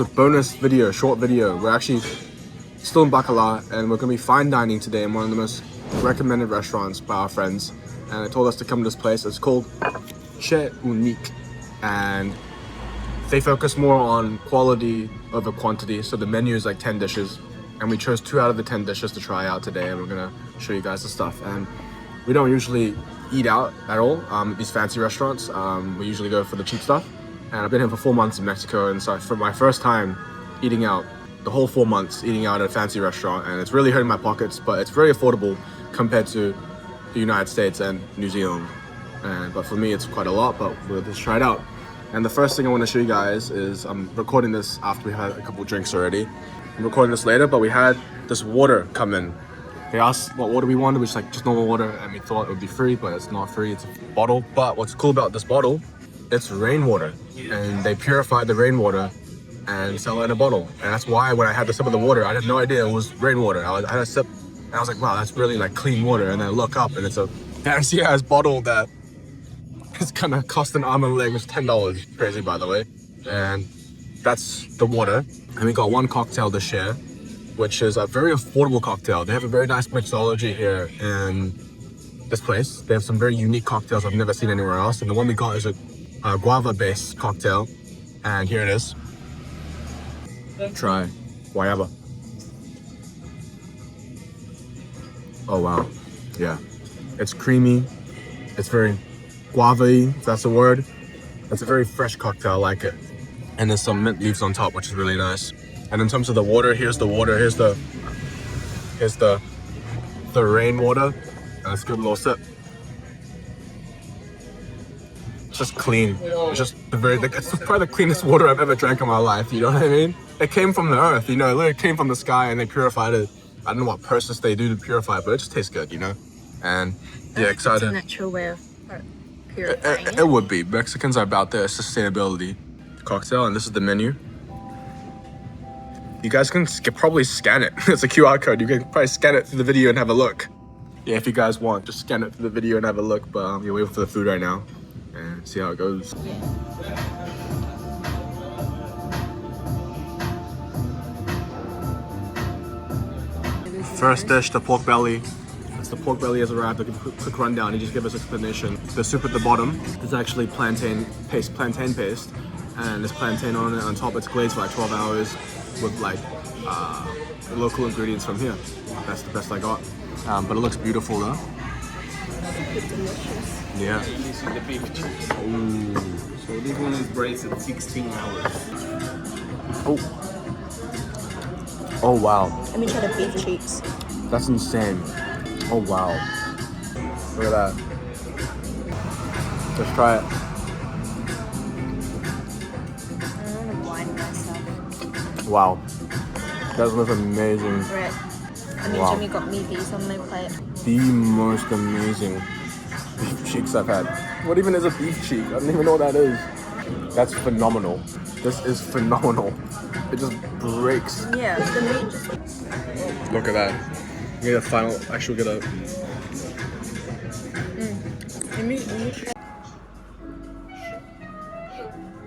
A bonus video, short video. We're actually still in Bacalar and we're gonna be fine dining today in one of the most recommended restaurants by our friends. And they told us to come to this place. It's called Cheuinic, and they focus more on quality over quantity. So the menu is like 10 dishes, and we chose 2 out of the 10 dishes to try out today, and we're gonna show you guys the stuff. And we don't usually eat out at all at these fancy restaurants. We usually go for the cheap stuff. And I've been here for 4 months in Mexico, and so for my first time eating out, the whole 4 months eating out at a fancy restaurant, and it's really hurting my pockets, but it's very affordable compared to the United States and New Zealand. But for me, it's quite a lot, but we'll just try it out. And the first thing I want to show you guys is, I'm recording this after we had a couple drinks already. I'm recording this later, but we had this water come in. They asked what water we wanted, which is like just normal water, and we thought it would be free, but it's not free, it's a bottle. But what's cool about this bottle, it's rainwater, and they purified the rainwater and sell it in a bottle. And that's why when I had the sip of the water, I had no idea it was rainwater. I had a sip and I was like, wow, that's really like clean water. And then I look up and it's a fancy ass bottle that is gonna cost an arm and a leg, which is $10. Crazy, by the way. And that's the water. And we got one cocktail to share, which is a very affordable cocktail. They have a very nice mixology here in this place. They have some very unique cocktails I've never seen anywhere else. And the one we got is a guava-based cocktail, and here it is. Try guayaba. Oh wow, yeah. It's creamy. It's very guava-y, if that's a word. It's a very fresh cocktail, I like it. And there's some mint leaves on top, which is really nice. And in terms of the water, here's the water. Here's the rainwater. Let's give it a little sip. Just clean. It's just it's probably the cleanest water I've ever drank in my life, you know what I mean? It came from the earth, you know, it literally came from the sky and they purified it. I don't know what process they do to purify it, but it just tastes good, you know? And yeah, excited. It's a natural way of purifying it. It would be. Mexicans are about their sustainability. Cocktail, and this is the menu. You guys can probably scan it. It's a QR code. You can probably scan it through the video and have a look. Yeah, if you guys want, just scan it through the video and have a look, but you're waiting for the food right now. And see how it goes. First dish, the pork belly. As the pork belly has arrived, I'll give a quick rundown. He just gave us an explanation. The soup at the bottom is actually plantain paste, and there's plantain on it. On top, it's glazed for like 12 hours with like local ingredients from here. That's the best I got. But it looks beautiful though. It's delicious. Yeah. This is the beef cheeks. Ooh. So this one is braised at 16 hours. Oh. Oh wow. Let me try the beef cheeks. That's insane. Oh wow. Look at that. Let's try it. I don't want to blind myself. Wow. That looks amazing. Right. Wow. Jimmy got me these on my plate. The most amazing beef cheeks I've had. What even is a beef cheek? I don't even know what that is. That's phenomenal. This is phenomenal. It just breaks. Yeah, the meat just... Look at that. You get a final, actually get a... The meat,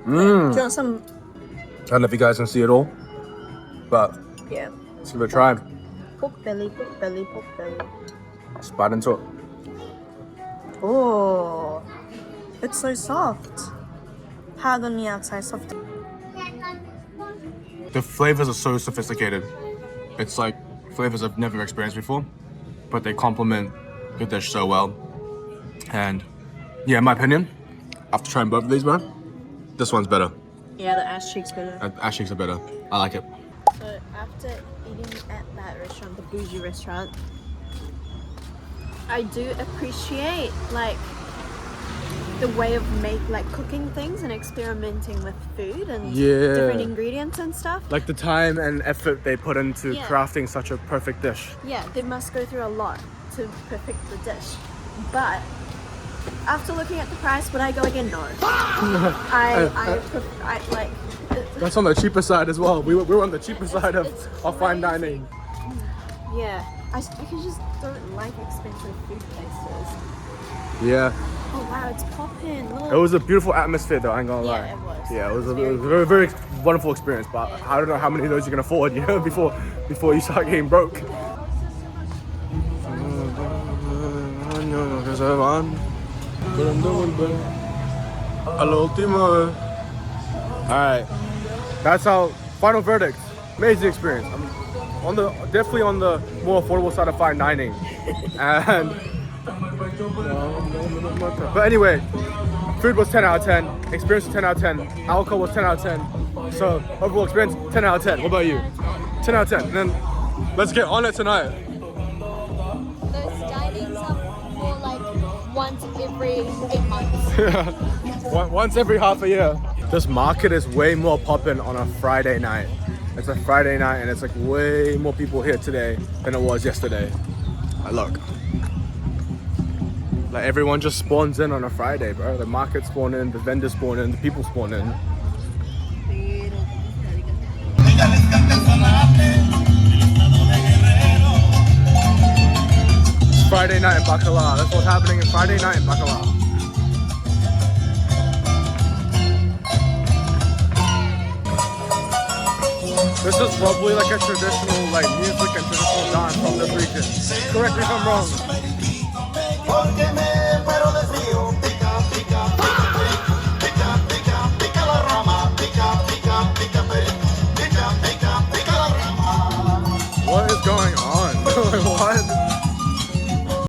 Mmm. Do you want some... I don't know if you guys can see it all, but Yeah. let's give it a try. Pork belly, pork belly, pork belly. Let's bite into it. Oh, it's so soft. Hard on the outside, soft. The flavors are so sophisticated. It's like flavors I've never experienced before, but they complement the dish so well. And yeah, in my opinion, after trying both of these, man, this one's better. Yeah, the ash cheeks better. Ash cheeks are better. I like it. So after eating at that restaurant, the bougie restaurant, I do appreciate like the way of cooking things and experimenting with food and different ingredients and stuff. Like the time and effort they put into Yeah. crafting such a perfect dish. Yeah, they must go through a lot to perfect the dish. But after looking at the price, would I go again? No. I like. That's on the cheaper side as well. We were on the cheaper side of fine dining. Yeah, I just don't like expensive food places. Yeah. Oh wow, it's popping. Look. It was a beautiful atmosphere though, I ain't gonna lie. Yeah, it was. Yeah, it was a Very very, very, wonderful experience, but I don't know how many of those you can afford, you know, before you start getting broke. Alright, that's our final verdict. Amazing experience. I'm definitely on the more affordable side of fine dining. And but anyway, food was 10 out of 10, experience was 10 out of 10, alcohol was 10 out of 10. So overall experience 10 out of 10. What about you? 10 out of 10. And then let's get on it tonight. Those dinings are for like once every 8 months. Once every half a year. This market is way more poppin' on a Friday night. It's a Friday night and it's like way more people here today than it was yesterday. Look. Like everyone just spawns in on a Friday, bro. The market spawn in, the vendors spawn in, the people spawn in. It's Friday night in Bacalar. That's what's happening in Friday night in Bacalar. This is probably like a traditional like music and traditional dance from this region. Correct me if I'm wrong.